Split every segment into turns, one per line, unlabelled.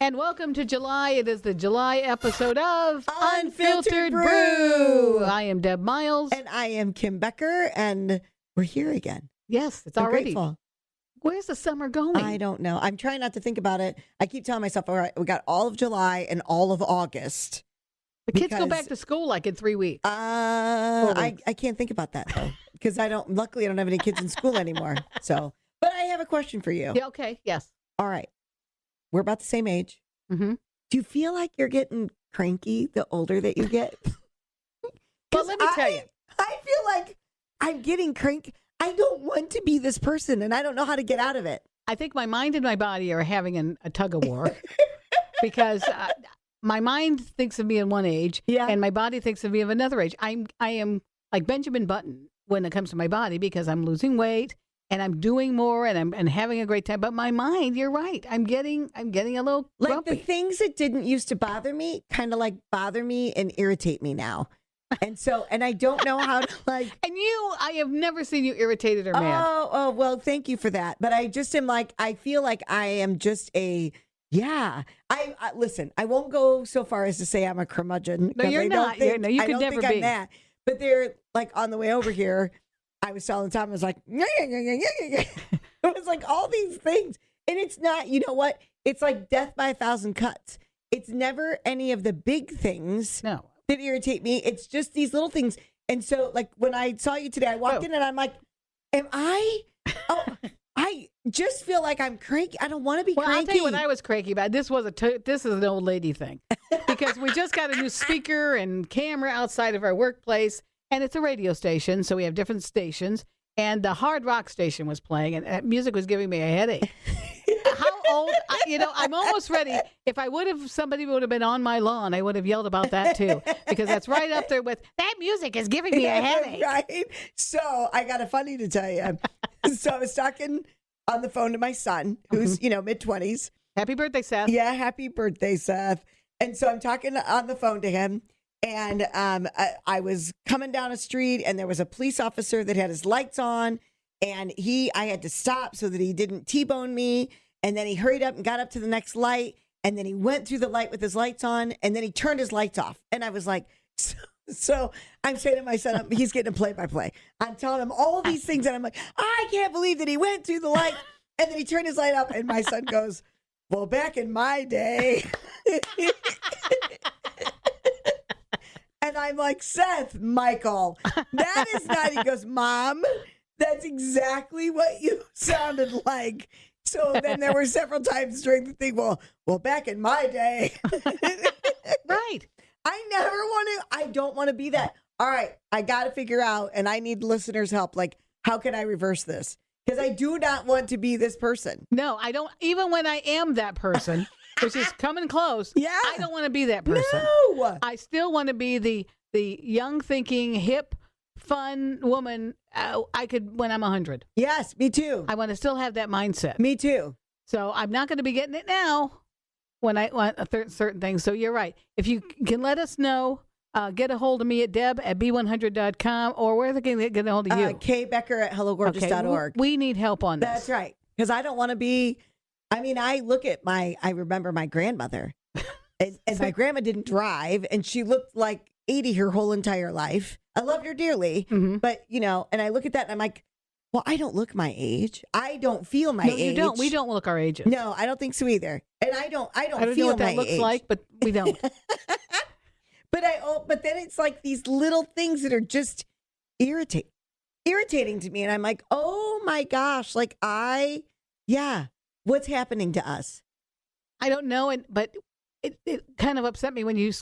And welcome to July. It is the July episode of
Unfiltered Brew.
I am Deb Miles.
And I am Kim Becker, and we're here again.
Yes, it's
I'm
already.
grateful.
Where's the summer going?
I don't know. I'm trying not to think about it. I keep telling myself, all right, we got all of July and all of August.
The kids go back to school like in 3 weeks.
I can't think about that, though, because luckily I don't have any kids in school anymore. So, but I have a question for you.
Yeah, okay, yes.
All right. We're about the same age.
Mm-hmm.
Do you feel like you're getting cranky the older that you get?
Well, let me tell you.
I feel like I'm getting cranky. I don't want to be this person, and I don't know how to get out of it.
I think my mind and my body are having a tug of war because my mind thinks of me in one age, and my body thinks of me of another age. I am like Benjamin Button when it comes to my body because I'm losing weight. And I'm doing more, and I'm having a great time. But my mind, you're right. I'm getting a little grumpy.
Like the things that didn't used to bother me, kind of like bother me and irritate me now. And I don't know how to like.
And I have never seen you irritated or mad.
Oh, well, thank you for that. But I just am like, I feel like I am just I listen. I won't go so far as to say I'm a curmudgeon.
No, you're not. You could never be.
I'm that. But they're like on the way over here. I was telling Tom, I was like, it was like all these things. And it's not, you know what? It's like death by 1,000 cuts. It's never any of the big things that irritate me. It's just these little things. And so, like, when I saw you today, I walked in and I'm like, I just feel like I'm cranky. I don't want to be cranky.
I'll tell you what I was cranky about. This is an old lady thing. Because we just got a new speaker and camera outside of our workplace. And it's a radio station, so we have different stations. And the hard rock station was playing, and that music was giving me a headache. How old? I'm almost ready. If somebody would have been on my lawn, I would have yelled about that too, because that's right up there with that music is giving me a headache.
Right. So I got a funny to tell you. So I was talking on the phone to my son, who's mid-20s.
Happy birthday, Seth.
Yeah, happy birthday, Seth. And so I'm talking on the phone to him. And I was coming down a street, and there was a police officer that had his lights on, and I had to stop so that he didn't T-bone me. And then he hurried up and got up to the next light, and then he went through the light with his lights on, and then he turned his lights off. And I was like, so I'm saying to my son, he's getting a play-by-play. I'm telling him all these things, and I'm like, I can't believe that he went through the light, and then he turned his light off, and my son goes, well, back in my day. And I'm like, Seth, Michael, that is not. He goes, Mom, that's exactly what you sounded like. So then there were several times during the thing, well, back in my day.
Right.
I don't want to be that. All right, I got to figure out, and I need listeners' help. Like, how can I reverse this? Because I do not want to be this person.
No, I don't. Even when I am that person, which is coming close.
Yeah.
I don't want to be that person.
No.
I still want to be the young thinking, hip, fun woman I could when I'm 100.
Yes, me too.
I want to still have that mindset.
Me too.
So I'm not going to be getting it now when I want certain things. So you're right. If you can let us know, get a hold of me at deb@b100.com, or where they can get a hold of you.
kbecker@hellogorgeous.org.
We need help on this.
That's right. Because I don't want to be, I remember my grandmother, and my grandma didn't drive, and she looked like 80 her whole entire life. I loved her dearly, but, and I look at that and I'm like, well, I don't look my age. I don't feel my age.
No, you don't. We don't look our ages.
No, I don't think so either. And I don't feel
know what that
my
looks
age.
like, but we don't.
But then it's like these little things that are just irritating to me. And I'm like, oh my gosh, what's happening to us?
I don't know. But it kind of upset me when you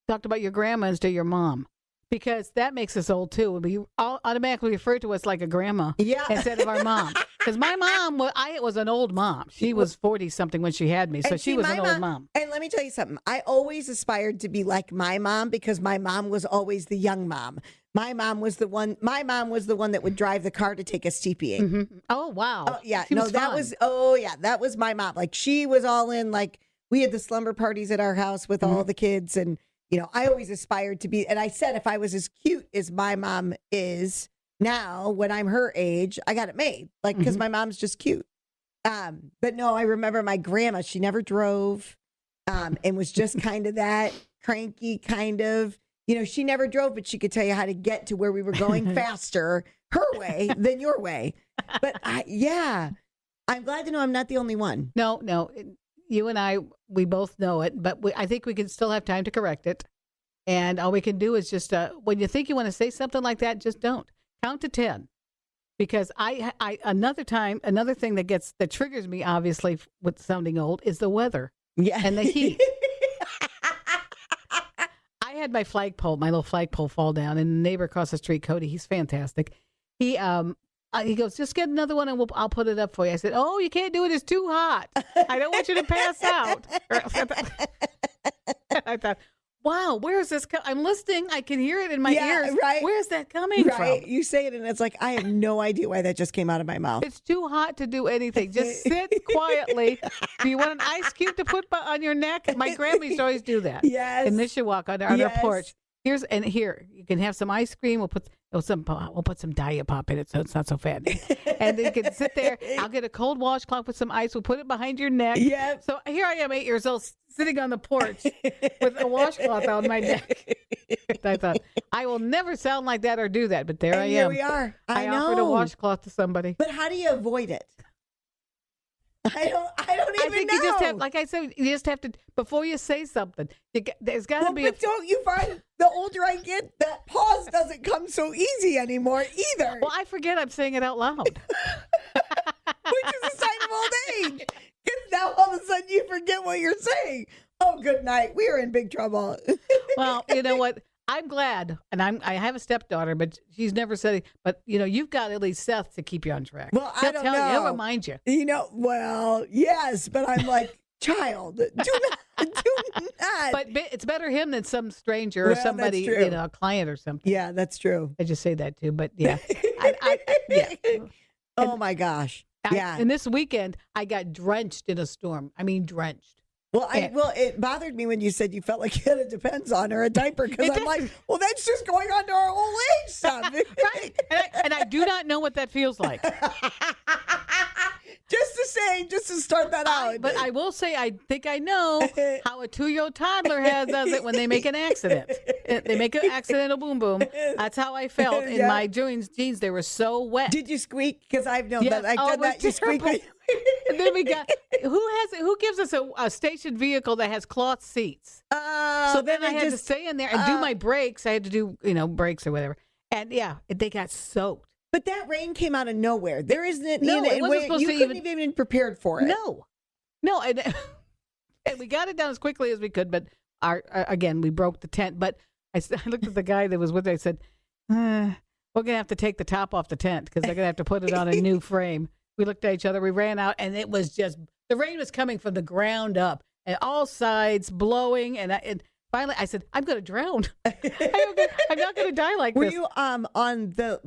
talked about your grandma instead of your mom, because that makes us old too. We all automatically refer to us like a grandma instead of our mom. Because my mom, was an old mom. She was 40 something when she had me, so she was an old mom.
And let me tell you something. I always aspired to be like my mom because my mom was always the young mom. My mom was the one that would drive the car to take us TPing.
Mm-hmm. Oh wow.
Oh yeah.
That
That was my mom. Like she was all in. Like we had the slumber parties at our house with all the kids, and I always aspired to be. And I said if I was as cute as my mom is now, when I'm her age, I got it made. Like because my mom's just cute. But no, I remember my grandma. She never drove. and was just kind of that cranky kind of, she never drove, but she could tell you how to get to where we were going faster her way than your way. But I'm glad to know I'm not the only one.
No, you and I, we both know it, but I think we can still have time to correct it. And all we can do is just, when you think you want to say something like that, just don't. Count to 10. Because another thing that triggers me, obviously, with sounding old, is the weather.
Yeah.
And the heat. I had my little flagpole fall down, and the neighbor across the street, Cody, he's fantastic. He goes, just get another one and I'll put it up for you. I said, oh, you can't do it. It's too hot. I don't want you to pass out. I thought, wow, where is this? I'm listening. I can hear it in my ears.
Right.
Where's that coming from?
You say it and it's like, I have no idea why that just came out of my mouth.
It's too hot to do anything. Just sit quietly. Do you want an ice cube to put on your neck? My grandma used to always do that.
Yes.
In Mishawaka on our porch. Here, you can have some ice cream. We'll put some Diet Pop in it so it's not so fattening. And then you can sit there. I'll get a cold washcloth with some ice. We'll put it behind your neck.
Yep.
So here I am, 8 years old, sitting on the porch with a washcloth on my neck. I thought, I will never sound like that or do that, but there I am.
Here we are. I know.
offered a washcloth to somebody.
But how do you avoid it? I don't even
think
know.
You just have, like I said, you just have to, before you say something, there's got to be
But don't you find the older I get, that pause doesn't come so easy anymore either.
Well, I forget I'm saying it out loud.
Which is a sign of old age. Because now all of a sudden you forget what you're saying. Oh, good night. We are in big trouble.
Well, you know what? I'm glad, and I have a stepdaughter, but she's never said it. But you've got at least Seth to keep you on track.
Well, I don't know.
He'll remind you.
Well, yes, but I'm like, child, do not.
But it's better him than some stranger or somebody, a client or something.
Yeah, that's true.
I just say that too, but yeah,
Oh my gosh, yeah.
And this weekend, I got drenched in a storm. I mean, drenched.
Well, it bothered me when you said you felt like you had a Depends on or a diaper, because I'm like, well, that's just going on to our old age stuff.
Right. And I do not know what that feels like.
Just to start that out.
But I will say, I think I know how a 2-year-old toddler does it when they make an accident. They make an accidental boom boom. That's how I felt in my jeans. They were so wet.
Did you squeak? Because I've known that I've done that. You squeak.
And then we got who gives us a station vehicle that has cloth seats? So then I had to stay in there and do my brakes. I had to do brakes or whatever. And they got soaked.
But that rain came out of nowhere. There isn't it
wasn't supposed to
you couldn't even been prepared for it.
No, and we got it down as quickly as we could. But we broke the tent. But I looked at the guy that was with me. I said, "We're gonna have to take the top off the tent because they're gonna have to put it on a new frame." We looked at each other. We ran out, and it was just the rain was coming from the ground up, and all sides blowing. And finally, I said, "I'm going to drown. I'm not going to die like
this."
Were
you on the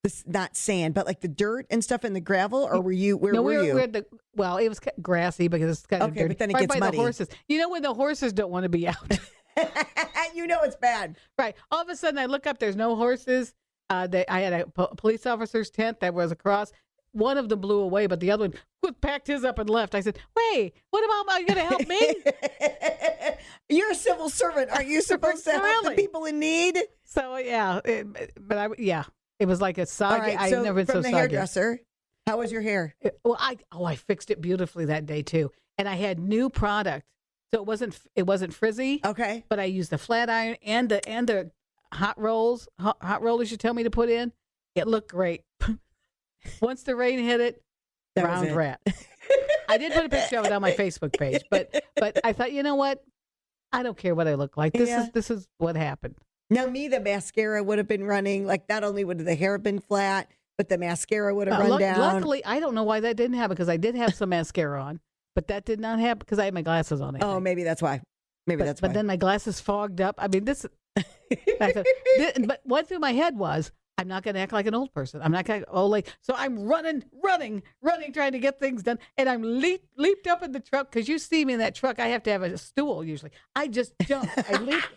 this not sand, but like the dirt and stuff in the gravel, or were you? Where were you?
It was grassy because it's kind of dirty.
But then it gets
by
muddy.
The horses. When the horses don't want to be out.
It's bad.
Right. All of a sudden, I look up. There's no horses. I had a police officer's tent that was across. One of them blew away, but the other one packed his up and left. I said, "Wait, what about? Are you going to help me?"
You're a civil servant. Are you supposed to help the people in need?
So it was like a soggy.
Right,
I've never been so
from the
soggy.
Hairdresser, how was your hair?
I fixed it beautifully that day too, and I had new product, so it wasn't frizzy.
Okay,
but I used the flat iron and the hot rollers you tell me to put in. It looked great. Once the rain hit it, drowned rat. I did put a picture of it on my Facebook page, but I thought, you know what? I don't care what I look like. This is what happened.
Now, the mascara would have been running. Like, not only would the hair have been flat, but the mascara would have run down.
Luckily, I don't know why that didn't happen because I did have some mascara on, but that did not happen because I had my glasses on.
Oh, maybe that's why.
But then my glasses fogged up. I mean, but what through my head was, I'm not going to act like an old person. I'm not going to so I'm running, trying to get things done. And I'm leaped up in the truck because you see me in that truck. I have to have a stool usually. I just jumped. I leaped.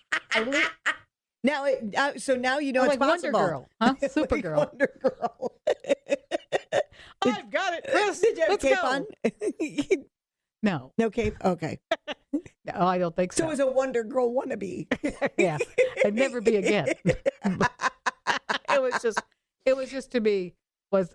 Now, so now you know
I'm
it's
like
possible.
Wonder Girl, huh? Supergirl.
Wonder Girl.
I've got it, Chris.
Did you have
Let's
a cape
go.
on?
No.
No cape? Okay.
No, I don't think so.
So it was a Wonder Girl wannabe.
Yeah. And never be again. It was just to me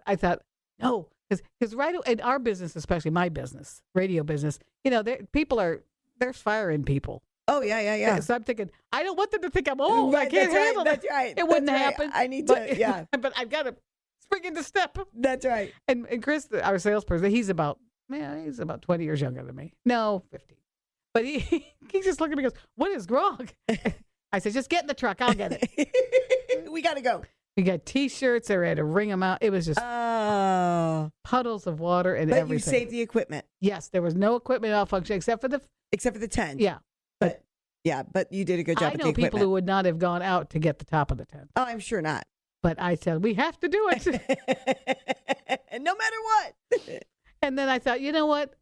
I thought, no, because right in our business, especially my business, radio business, there's firing people.
Oh, yeah.
So I'm thinking, I don't want them to think I'm old.
Right,
I can't handle
That's
it.
right.
It wouldn't
That's right.
happen.
I need
but,
to, yeah.
But I've got to spring into step.
That's right.
And Chris, our salesperson, he's about 20 years younger than me. No, 15. But he just looked at me and goes, what is wrong? I said, just get in the truck. I'll get it.
We got to go.
We got T-shirts. They had to wring them out. It was just puddles of water and everything.
But you saved the equipment.
Yes, there was no equipment malfunction except for the tent.
Yeah. But you did a good job with the equipment.
I know people who would not have gone out to get the top of the tent.
Oh, I'm sure not.
But I said, we have to do it.
No matter what.
And then I thought, you know what?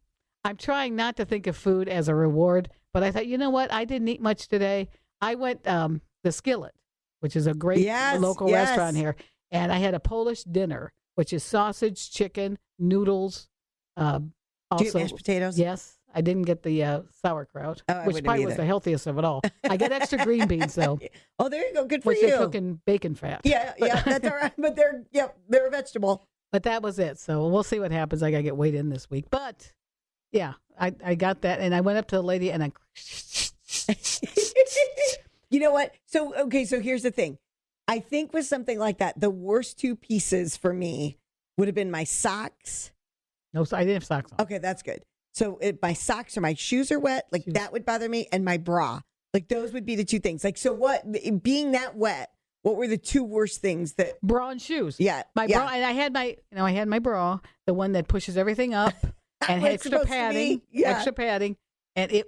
I'm trying not to think of food as a reward. But I thought, you know what? I didn't eat much today. I went the Skillet, which is a great local restaurant here. And I had a Polish dinner, which is sausage, chicken, noodles. Also,
do you have mashed potatoes?
Yes. I didn't get the sauerkraut, which probably was the healthiest of it all. I got extra green beans, though.
Oh, there you go. Good for
which
you.
they cook in bacon fat.
Yeah, that's all right. But they're a vegetable.
But that was it. So we'll see what happens. I got to get weighed in this week. But, yeah, I got that. And I went up to the lady and I...
You know what? So here's the thing. I think with something like that, the worst two pieces for me would have been my socks.
No, so I didn't have socks on.
Okay, that's good. So my socks or my shoes are wet, like that would bother me, and my bra. Like those would be the two things. Like, so what, being that wet, what were the two worst things that?
Bra and shoes.
Yeah.
My bra, and I had my bra, the one that pushes everything up and had extra padding, and it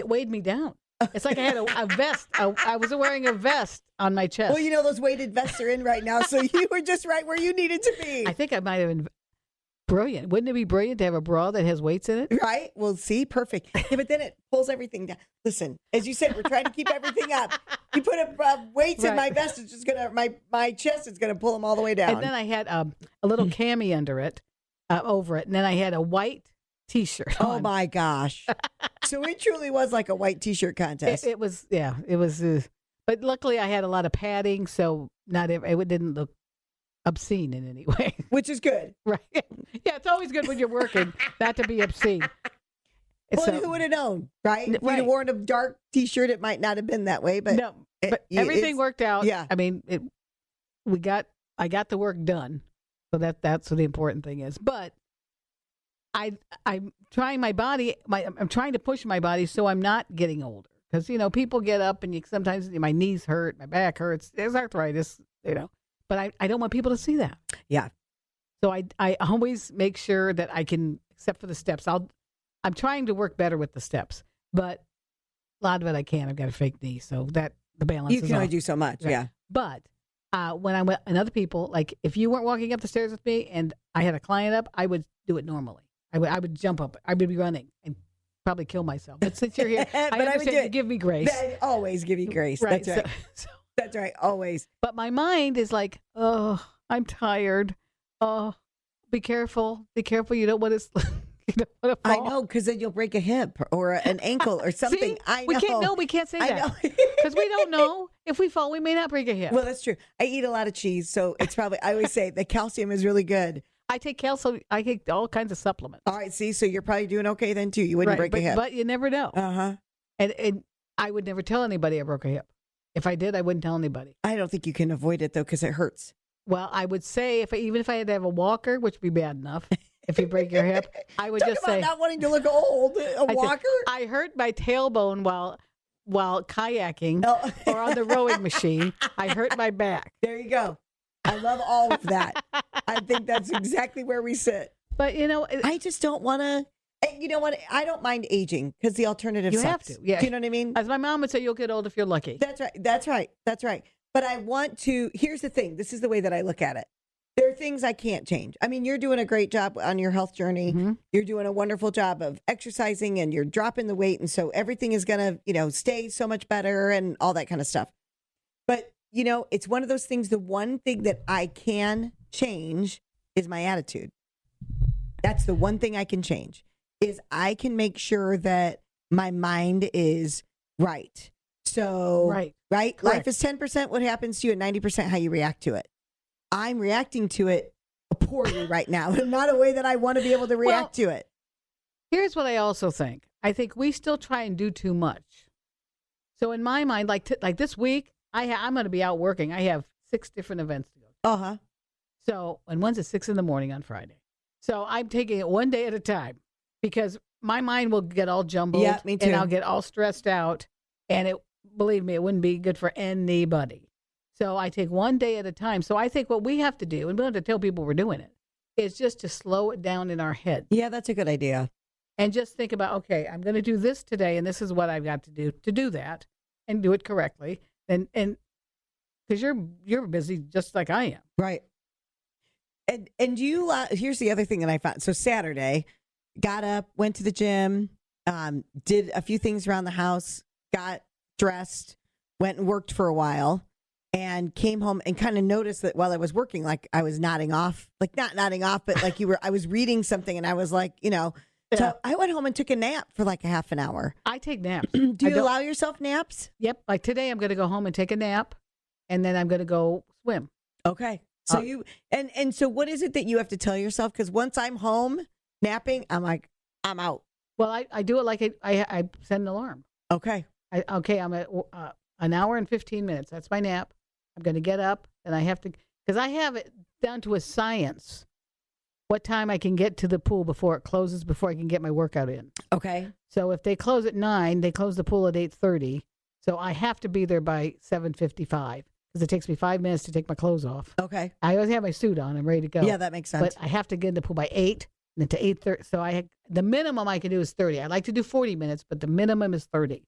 weighed me down. It's like I had a vest. I was wearing a vest on my chest.
Well, those weighted vests are in right now, so you were just right where you needed to be.
I think I might have been brilliant. Wouldn't it be brilliant to have a bra that has weights in it?
Right. Well, see, perfect. Yeah, but then it pulls everything down. Listen, as you said, we're trying to keep everything up. You put weights in my vest, it's just gonna my chest is gonna pull them all the way down.
And then I had a little cami under it, over it, and then I had a white T-shirt.
Oh my gosh! So it truly was like a white T-shirt contest.
It was, yeah. It was, but luckily I had a lot of padding, so it didn't look obscene in any way.
Which is good.
Right. Yeah, it's always good when you're working not to be obscene.
Well, who would have known, right? If you'd have worn a dark T-shirt, it might not have been that way. But
no, everything worked out.
Yeah.
I mean, I got the work done, so that's what the important thing is. But I'm trying my body. I'm trying to push my body so I'm not getting older. Because people get up and sometimes my knees hurt, my back hurts. There's arthritis. But I don't want people to see that.
Yeah.
So I always make sure that I can, except for the steps. I'm trying to work better with the steps, but a lot of it I can't. I've got a fake knee, so that the balance.
You can only do so much. Right. Yeah.
But when I'm with other people, like if you weren't walking up the stairs with me and I had a client up, I would do it normally. I would jump up. I would be running and probably kill myself. But since you're here, I understand you give me grace.
I always give you grace.
Right.
That's right. That's right. Always.
But my mind is like, oh, I'm tired. Oh, be careful. Be careful. You don't want to.
I know, because then you'll break a hip or an ankle or something.
See?
I know.
We can't say that because we don't know if we fall, we may not break a hip.
Well, that's true. I eat a lot of cheese, so it's probably. I always say the calcium is really good.
I take calcium. I take all kinds of supplements.
All right, see, so you're probably doing okay then too. You wouldn't break a hip,
but you never know. And I would never tell anybody I broke a hip. If I did, I wouldn't tell anybody.
I don't think you can avoid it though, because it hurts.
Well, I would say even if I had to have a walker, which would be bad enough. If you break your hip, I would just say,
not wanting to look old. A walker.
I hurt my tailbone while kayaking or on the rowing machine. I hurt my back.
There you go. I love all of that. I think that's exactly where we sit.
But
I just don't want to. You know what? I don't mind aging because the alternative sucks.
You have to. Yeah.
Do you know what I mean?
As my mom would say, you'll get old if you're lucky.
That's right. But I want to. Here's the thing. This is the way that I look at it. There are things I can't change. I mean, you're doing a great job on your health journey. Mm-hmm. You're doing a wonderful job of exercising and you're dropping the weight. And so everything is going to, stay so much better and all that kind of stuff. But, it's one of those things. The one thing that I can change is my attitude. That's the one thing I can change. is I can make sure that my mind is right. So,
Right.
Life
Correct.
is 10% what happens to you and 90% how you react to it. I'm reacting to it poorly right now, not a way that I want to be able to react to it.
Here's what I also think. I think we still try and do too much. So in my mind, like this week, I'm going to be out working. I have 6 different events to go to.
Uh-huh.
So, and one's at 6 a.m. on Friday. So I'm taking it one day at a time because my mind will get all jumbled.
Yeah, me too.
And I'll get all stressed out. And believe me, it wouldn't be good for anybody. So I take one day at a time. So I think what we have to do, and we don't have to tell people we're doing it, is just to slow it down in our head.
Yeah, that's a good idea.
And just think about, okay, I'm going to do this today, and this is what I've got to do that, and do it correctly. And because you're busy just like I am.
Right. And you, here's the other thing that I found. So Saturday, got up, went to the gym, did a few things around the house, got dressed, went and worked for a while, and came home and kind of noticed that while I was working, like I was nodding off, like not nodding off, but like I was reading something and I was like, So I went home and took a nap for like a half an hour.
I take naps.
Do you allow yourself naps?
Yep. Like today, I'm going to go home and take a nap, and then I'm going to go swim.
Okay. So you and so what is it that you have to tell yourself? Because once I'm home napping, I'm like, I'm out.
Well, I do it like I set an alarm.
Okay.
I'm at an hour and 15 minutes. That's my nap. I'm going to get up, and I have to, because I have it down to a science, what time I can get to the pool before it closes, before I can get my workout in.
Okay.
So if they close at 9, they close the pool at 8:30. So I have to be there by 7:55 because it takes me 5 minutes to take my clothes off.
Okay.
I always have my suit on. I'm ready to go.
Yeah, that makes sense.
But I have to get in the pool by 8, and then to 8:30. So the minimum I can do is 30. I like to do 40 minutes, but the minimum is 30.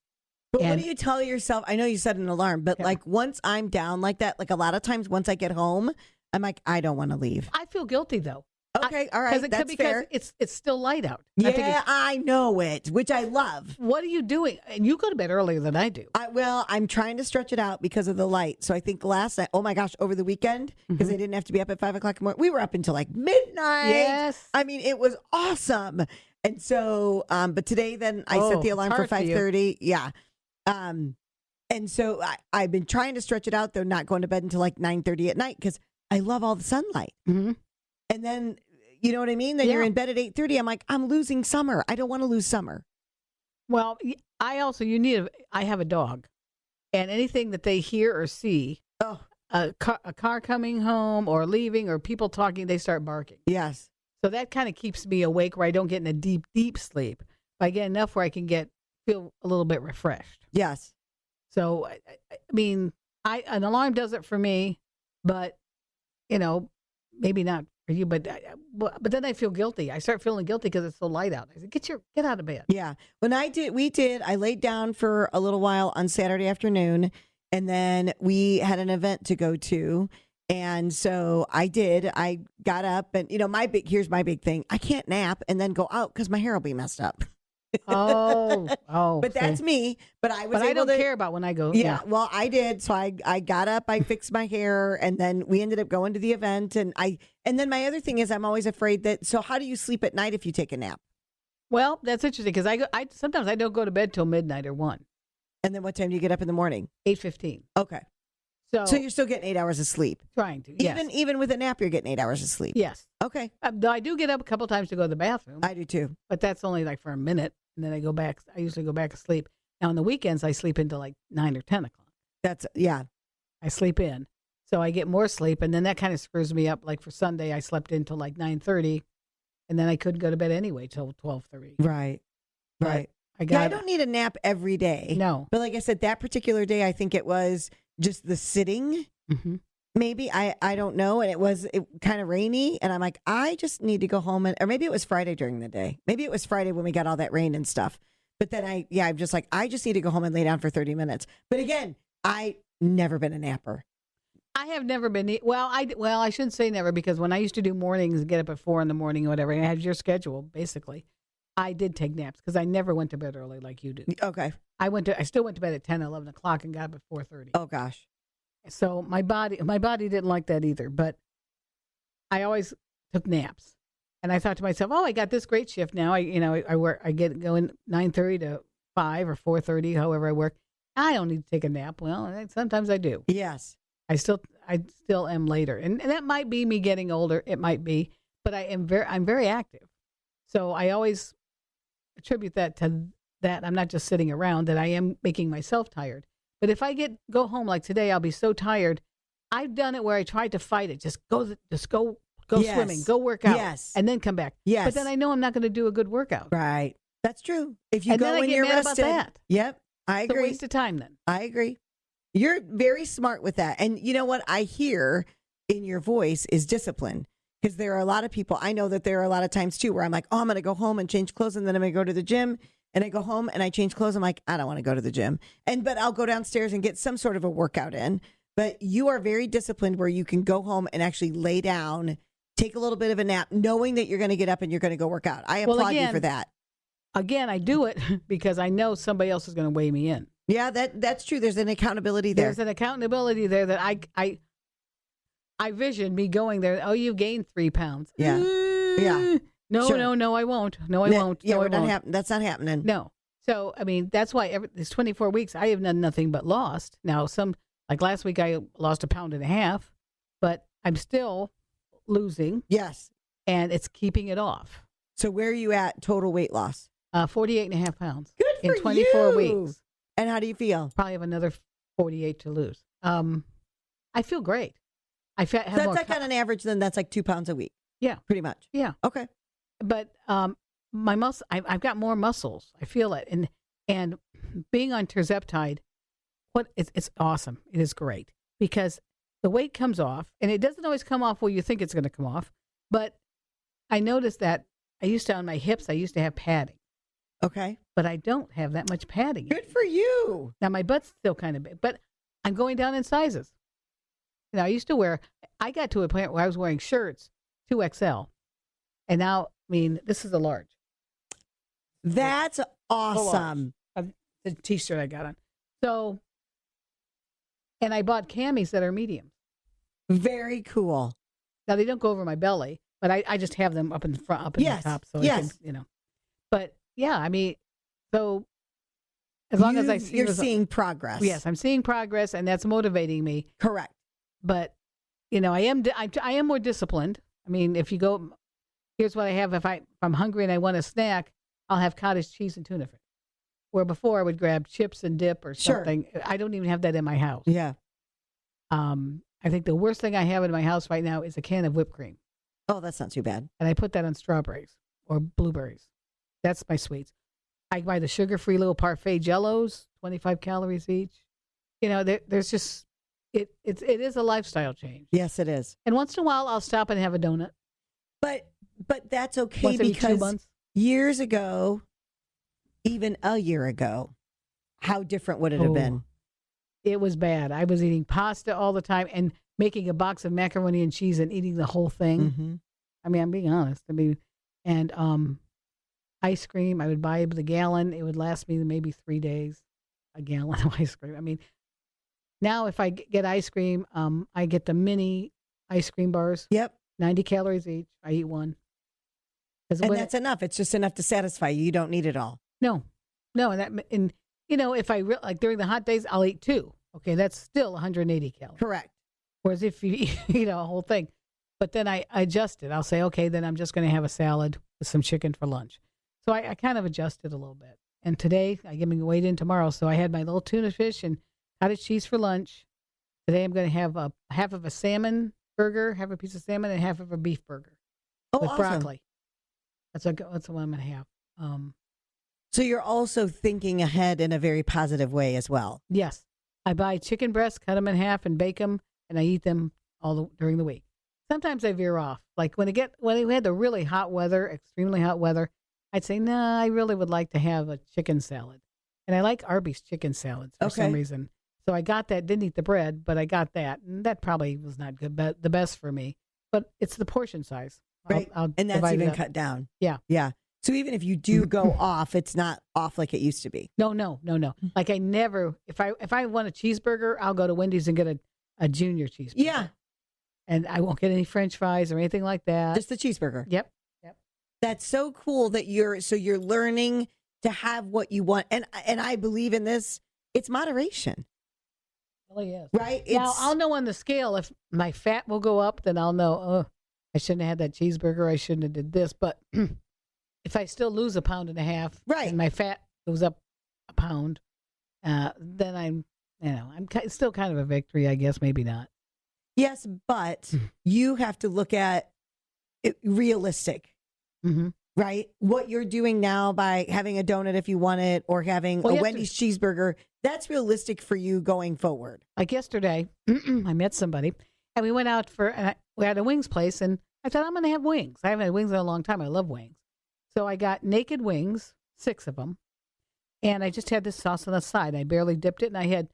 But what do you tell yourself? I know you set an alarm, but like once I'm down like that, like a lot of times once I get home, I'm like, I don't want to leave.
I feel guilty though.
Okay, all right, that's fair.
Because it's still light out.
Yeah, I know it, which I love.
What are you doing? And you go to bed earlier than I do.
I'm trying to stretch it out because of the light. So I think last night, oh my gosh, over the weekend, because I didn't have to be up at 5 o'clock in the morning, we were up until like midnight.
Yes.
I mean, it was awesome. And so, but today then I set the alarm for 5:30. Yeah. And so I've been trying to stretch it out, though, not going to bed until like 9:30 at night because I love all the sunlight.
Mm-hmm.
And then, you know what I mean? Then you're in bed at 8:30. I'm like, I'm losing summer. I don't want to lose summer.
Well, I have a dog, and anything that they hear or see, a car coming home or leaving or people talking, they start barking.
Yes.
So that kind of keeps me awake where I don't get in a deep, deep sleep. But I get enough where I can feel a little bit refreshed.
Yes.
So, I mean, an alarm does it for me, but, maybe not for you, but then I feel guilty. I start feeling guilty because it's so light out. I said, get out of bed.
Yeah. I laid down for a little while on Saturday afternoon, and then we had an event to go to. And so I got up and, here's my big thing. I can't nap and then go out because my hair will be messed up. But that's me. But I
don't care about when I go.
Yeah. Well, I did. So I got up, I fixed my hair, and then we ended up going to the event. And then my other thing is I'm always afraid that. So how do you sleep at night if you take a nap?
Well, that's interesting because sometimes I don't go to bed till midnight or 1.
And then what time do you get up in the morning?
8:15.
Okay. So you're still getting 8 hours of sleep.
Trying to. Yes.
Even with a nap, you're getting 8 hours of sleep.
Yes.
Okay.
Though I do get up a couple times to go to the bathroom.
I do too.
But that's only like for a minute. And then I go back. I usually go back to sleep. Now on the weekends, I sleep until like 9 or 10 o'clock. I sleep in. So I get more sleep. And then that kind of screws me up. Like for Sunday, I slept in till like 9:30. And then I couldn't go to bed anyway till 12:30.
Right. Right. I don't need a nap every day.
No.
But like I said, that particular day, I think it was just the sitting.
Mm-hmm.
Maybe I don't know. And it was kind of rainy. And I'm like, I just need to go home. Or maybe it was Friday during the day. Maybe it was Friday when we got all that rain and stuff. But then I'm just like, I just need to go home and lay down for 30 minutes. But again, I never been a napper.
I have never been. Well, I shouldn't say never because when I used to do mornings and get up at 4 a.m. or whatever, and I had your schedule basically, I did take naps because I never went to bed early like you do.
Okay.
I still went to bed at 10, 11 o'clock and got up at 4:30.
Oh gosh.
So my body didn't like that either, but I always took naps. And I thought to myself, oh, I got this great shift now. I get going 9:30 to 5 or 4:30, however I work. I don't need to take a nap. Well, sometimes I do.
Yes.
I still am later. And that might be me getting older. It might be, but I'm very active. So I always attribute that to that. I'm not just sitting around, that I am making myself tired. But if I go home like today, I'll be so tired. I've done it where I tried to fight it. Just go
Yes.
swimming, go work out,
Yes.
and then come back.
Yes.
But then I know I'm not going to do a good workout.
Right. That's true. If you
And
go
then I
when
get
you're
mad about
rested.
that.
Yep. I
It's a
agree.
waste of time then.
I agree. You're very smart with that. And you know what I hear in your voice is discipline. Because there are a lot of people, I know that there are a lot of times too where I'm like, oh, I'm going to go home and change clothes and then I'm going to go to the gym. And I go home and I change clothes. I'm like, I don't want to go to the gym. But I'll go downstairs and get some sort of a workout in. But you are very disciplined where you can go home and actually lay down, take a little bit of a nap, knowing that you're going to get up and you're going to go work out. I applaud you for that.
Again, I do it because I know somebody else is going to weigh me in.
Yeah, that's true. There's an accountability there.
There's an accountability there that I vision me going there. Oh, you gained 3 pounds.
Yeah. Yeah.
No,
Sure.
no, I won't. No, I won't.
Yeah,
no,
we're
I
not
won't.
that's not happening.
No. So, I mean, that's why these 24 weeks, I have done nothing but lost. Now, like last week, I lost 1.5 pounds, but I'm still losing.
Yes.
And it's keeping it off.
So where are you at total weight loss?
48.5 pounds.
Good for
in 24
you.
weeks.
And how do you feel?
Probably have another 48 to lose. I feel great. Have
That's
more
like on an average, then that's like 2 pounds a week.
Yeah.
Pretty much.
Yeah.
Okay.
But my muscle, I've got more muscles. I feel it. And being on tirzepatide, it's awesome. It is great because the weight comes off, and it doesn't always come off where you think it's going to come off. But I noticed that on my hips, I used to have padding.
Okay.
But I don't have that much padding.
Good for you.
Now, my butt's still kind of big, but I'm going down in sizes. I got to a point where I was wearing shirts 2XL. And now, I mean, this is a large.
That's awesome.
The t-shirt I got on. So, and I bought camis that are medium.
Very cool.
Now, they don't go over my belly, but I just have them up in the front, up in the top. So I can, But, yeah, I mean, so as long as I see...
You're seeing progress.
Yes, I'm seeing progress, and that's motivating me.
Correct.
But, I am more disciplined. I mean, if you go... Here's what I have. If I'm hungry and I want a snack, I'll have cottage cheese and tuna fish. Where before I would grab chips and dip or something. Sure. I don't even have that in my house.
Yeah.
I think the worst thing I have in my house right now is a can of whipped cream.
Oh, that's not too bad.
And I put that on strawberries or blueberries. That's my sweets. I buy the sugar-free little parfait jellos, 25 calories each. There's just it is a lifestyle change.
Yes, it is.
And once in a while, I'll stop and have a donut.
But that's okay
once every 2
because
months.
Years ago, even a year ago, how different would it have been?
It was bad. I was eating pasta all the time and making a box of macaroni and cheese and eating the whole thing.
Mm-hmm.
I mean, I'm being honest. And ice cream, I would buy the gallon. It would last me maybe 3 days, a gallon of ice cream. I mean, now if I get ice cream, I get the mini ice cream bars.
Yep.
90 calories each. I eat one.
And that's enough. It's just enough to satisfy you. You don't need it all.
No. And if I like during the hot days, I'll eat 2. Okay, that's still 180 calories.
Correct.
Whereas if you eat a whole thing, but then I adjust it. I'll say, okay, then I'm just going to have a salad with some chicken for lunch. So I kind of adjusted a little bit. And today I get me weighed in tomorrow. So I had my little tuna fish and cottage cheese for lunch. Today I'm going to have a half of a salmon burger, half a piece of salmon, and half of a beef burger with
awesome.
broccoli. That's what I'm going to have.
So you're also thinking ahead in a very positive way as well.
Yes. I buy chicken breasts, cut them in half, and bake them, and I eat them during the week. Sometimes I veer off. Like when we had the really hot weather, extremely hot weather, I'd say, nah, I really would like to have a chicken salad. And I like Arby's chicken salads for some reason. So I got that, didn't eat the bread, but I got that. And that probably was not good, but the best for me. But it's the portion size.
Right. And that's even cut down.
Yeah.
Yeah. So even if you do go off, it's not off like it used to be.
No. Like I never, if I want a cheeseburger, I'll go to Wendy's and get a junior cheeseburger.
Yeah.
And I won't get any French fries or anything like that.
Just the cheeseburger.
Yep.
That's so cool that you're learning to have what you want. And I believe in this. It's moderation,
Really is.
right?
Now,
It's
I'll know on the scale if my fat will go up, then I'll know, oh, I shouldn't have had that cheeseburger. I shouldn't have did this. But if I still lose 1.5 pounds
right.
and my fat goes up 1 pound, then I'm still kind of a victory, I guess. Maybe not.
Yes, but you have to look at it realistic,
Mm-hmm.
right? What you're doing now by having a donut if you want it or having a Wendy's cheeseburger, that's realistic for you going forward.
Like yesterday, I met somebody and we went out we had a wings place and I thought, I'm going to have wings. I haven't had wings in a long time. I love wings. So I got naked wings, 6 of them. And I just had this sauce on the side. I barely dipped it and I had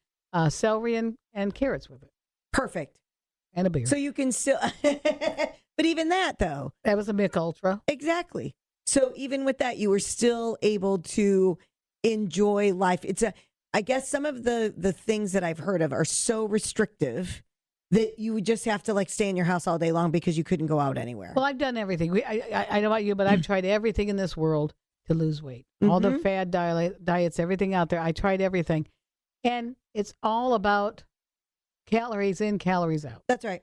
celery and carrots with it.
Perfect.
And a beer.
So you can still, but even that though.
That was a Mick Ultra.
Exactly. So even with that, you were still able to enjoy life. I guess some of the things that I've heard of are so restrictive that you would just have to like stay in your house all day long because you couldn't go out anywhere.
Well, I've done everything. I know about you, but I've tried everything in this world to lose weight. All the fad diets, everything out there. I tried everything. And it's all about calories in, calories out.
That's right.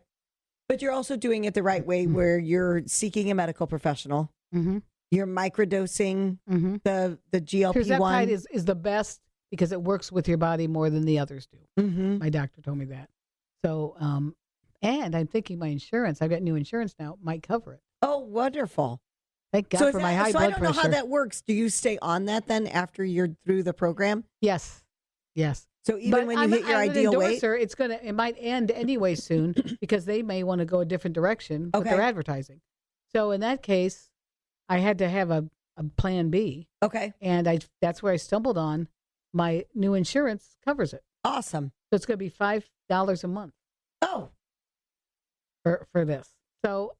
But you're also doing it the right way where you're seeking a medical professional.
Mm-hmm.
You're microdosing the GLP-1.
Tirzepatide is the best because it works with your body more than the others do.
Mm-hmm.
My doctor told me that. So, and I'm thinking my insurance, I've got new insurance now, might cover it.
Oh, wonderful.
Thank God for my high blood pressure.
I don't know how that works. Do you stay on that then after you're through the program?
Yes.
So even when you hit your ideal weight?
It might end anyway soon because they may want to go a different direction with their advertising. So in that case, I had to have a plan B.
Okay.
And that's where I stumbled on my new insurance covers it.
Awesome.
So it's going to be $5 a month.
Oh.
For this. So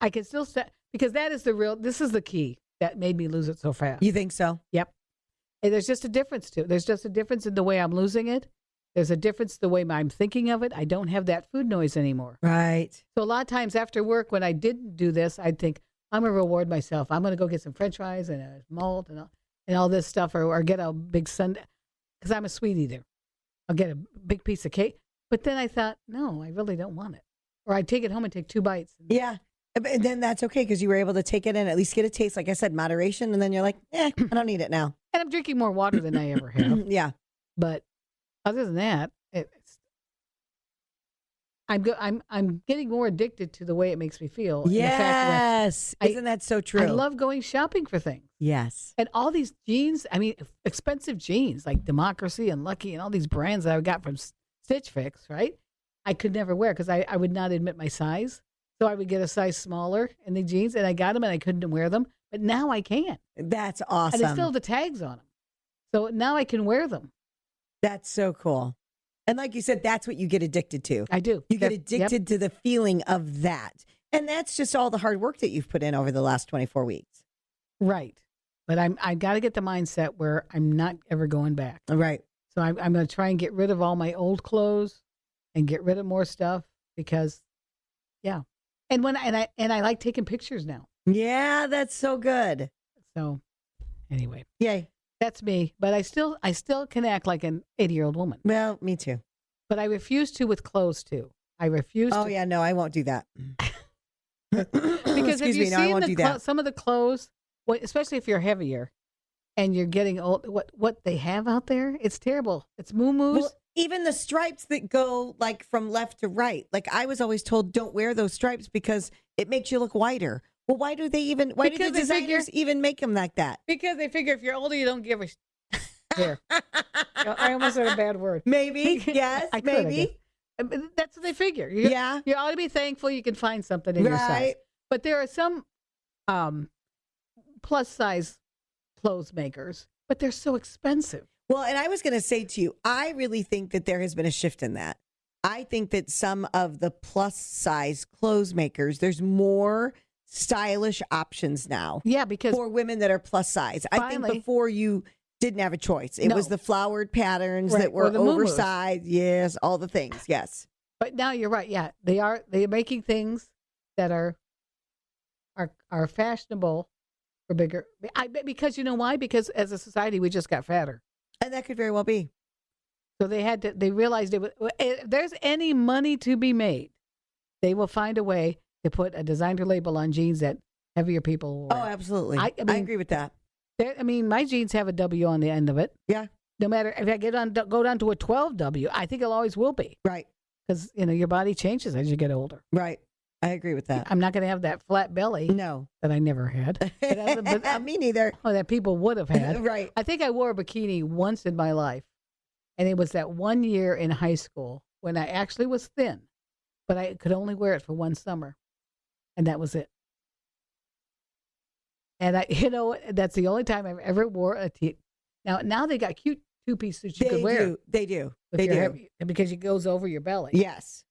I can still set, because this is the key that made me lose it so fast.
You think so?
Yep. And there's just a difference too. There's just a difference in the way I'm losing it. There's a difference the way I'm thinking of it. I don't have that food noise anymore.
Right.
So a lot of times after work, when I didn't do this, I'd think, I'm going to reward myself. I'm going to go get some French fries and a malt and all this stuff, or get a big sundae, because I'm a sweet eater. I'll get a big piece of cake. But then I thought, no, I really don't want it. Or I'd take it home and take 2 bites.
Yeah. And then that's okay because you were able to take it in, at least get a taste. Like I said, moderation. And then you're like, I don't need it now.
And I'm drinking more water than I ever have.
Yeah.
But other than that, I'm getting more addicted to the way it makes me feel.
Yes. Isn't that so true?
I love going shopping for things.
Yes.
And all these jeans, expensive jeans like Democracy and Lucky and all these brands that I got from Stitch Fix, right? I could never wear because I would not admit my size. So I would get a size smaller in the jeans, and I got them and I couldn't wear them. But now I can.
That's awesome.
And they still have the tags on them. So now I can wear them.
That's so cool. And like you said, that's what you get addicted to.
I do.
You get addicted to the feeling of that. And that's just all the hard work that you've put in over the last 24 weeks.
Right. But I got to get the mindset where I'm not ever going back.
Right.
So I'm going to try and get rid of all my old clothes and get rid of more stuff because, yeah. And I like taking pictures now.
Yeah, that's so good.
So anyway.
Yay.
That's me. But I still can act like an 80-year-old woman.
Well, me too.
But I refuse to with clothes too. I refuse to.
Oh, yeah, no, I won't do that.
Because if you see some of the clothes, especially if you're heavier and you're getting old, what they have out there, it's terrible. It's moo-moos.
Well, even the stripes that go like from left to right. Like I was always told, don't wear those stripes because it makes you look whiter. Well, why do the designers even make them like that?
Because they figure if you're older, you don't give a here. I almost said a bad word.
Maybe. Yes, maybe.
That's what they figure. You ought to be thankful you can find something in your size. But there are some plus size clothes makers, but they're so expensive.
Well, and I was going to say to you, I really think that there has been a shift in that. I think that some of the plus size clothes makers, there's more stylish options now.
Yeah, because
for women that are plus size. I think before you didn't have a choice. It was the flowered patterns that were oversized. Yes, all the things. Yes.
But now you're right. Yeah, they're making things that are fashionable We're bigger. Because you know why? Because as a society, we just got fatter.
And that could very well be.
So they realized if there's any money to be made, they will find a way to put a designer label on jeans that heavier people will wear.
Oh, absolutely. I agree with that.
My jeans have a W on the end of it.
Yeah.
No matter if I go down to a 12W, I think it always will be.
Right.
Because, your body changes as you get older.
Right. I agree with that.
I'm not going to have that flat belly.
No.
That I never had.
Me neither.
Oh, that people would have had.
Right.
I think I wore a bikini once in my life. And it was that 1 year in high school when I actually was thin. But I could only wear it for one summer. And that was it. And that's the only time I've ever wore a tee. Now they got cute two-piece suits you could wear.
They do. They do.
Heavy, because it goes over your belly.
Yes.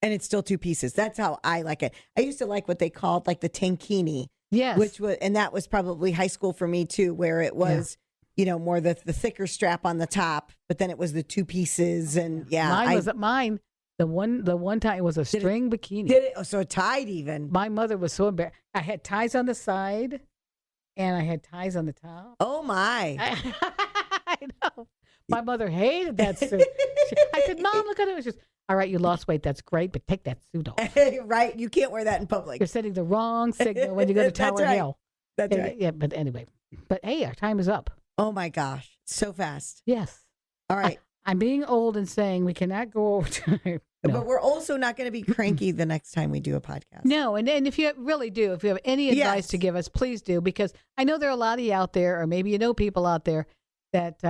And it's still 2 pieces. That's how I like it. I used to like what they called like the tankini.
Yes.
And that was probably high school for me too, where it was, more the thicker strap on the top, but then it was the 2 pieces. And
mine. The one time it was a string bikini.
Did it? Oh, so tied even.
My mother was so embarrassed. I had ties on the side, and I had ties on the top.
Oh my!
I know. My mother hated that suit. I said, "Mom, look at it." She goes, "All right, you lost weight. That's great, but take that suit off."
Right? You can't wear that in public.
You're sending the wrong signal when you go to Tower Hill.
That's right.
Yeah, but anyway. But hey, our time is up.
Oh my gosh, so fast.
Yes.
All right.
I'm being old and saying we cannot go over time. No.
But we're also not going to be cranky the next time we do a podcast.
No, and if you really do, if you have any advice to give us, please do, because I know there are a lot of you out there, or maybe people out there that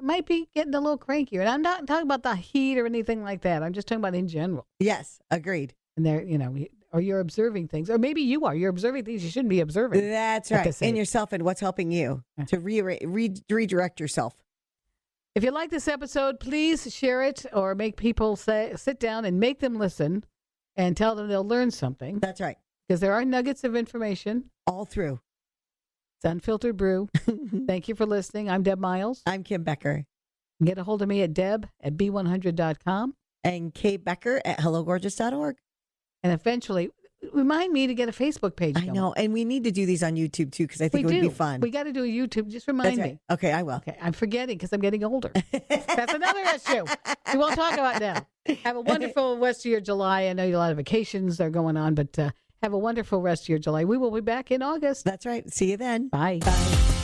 might be getting a little crankier. And I'm not talking about the heat or anything like that. I'm just talking about in general.
Yes, agreed.
And there, or you're observing things, or maybe you are. You're observing things you shouldn't be observing.
That's right. In yourself and what's helping you to redirect yourself.
If you like this episode, please share it or make people sit down and make them listen and tell them they'll learn something.
That's right.
Because there are nuggets of information.
All through.
It's Unfiltered Brew. Thank you for listening. I'm Deb Miles.
I'm Kim Becker.
Get a hold of me at deb@b100.com.
And Kate Becker at hellogorgeous.org.
And eventually, remind me to get a Facebook page going.
I know. And we need to do these on YouTube, too, because I think it would be fun.
We got to do a YouTube. Just remind me.
Okay, I will.
Okay, I'm forgetting because I'm getting older. That's another issue we won't talk about now. Have a wonderful rest of your July. I know a lot of vacations are going on, but have a wonderful rest of your July. We will be back in August.
That's right. See you then.
Bye.
Bye.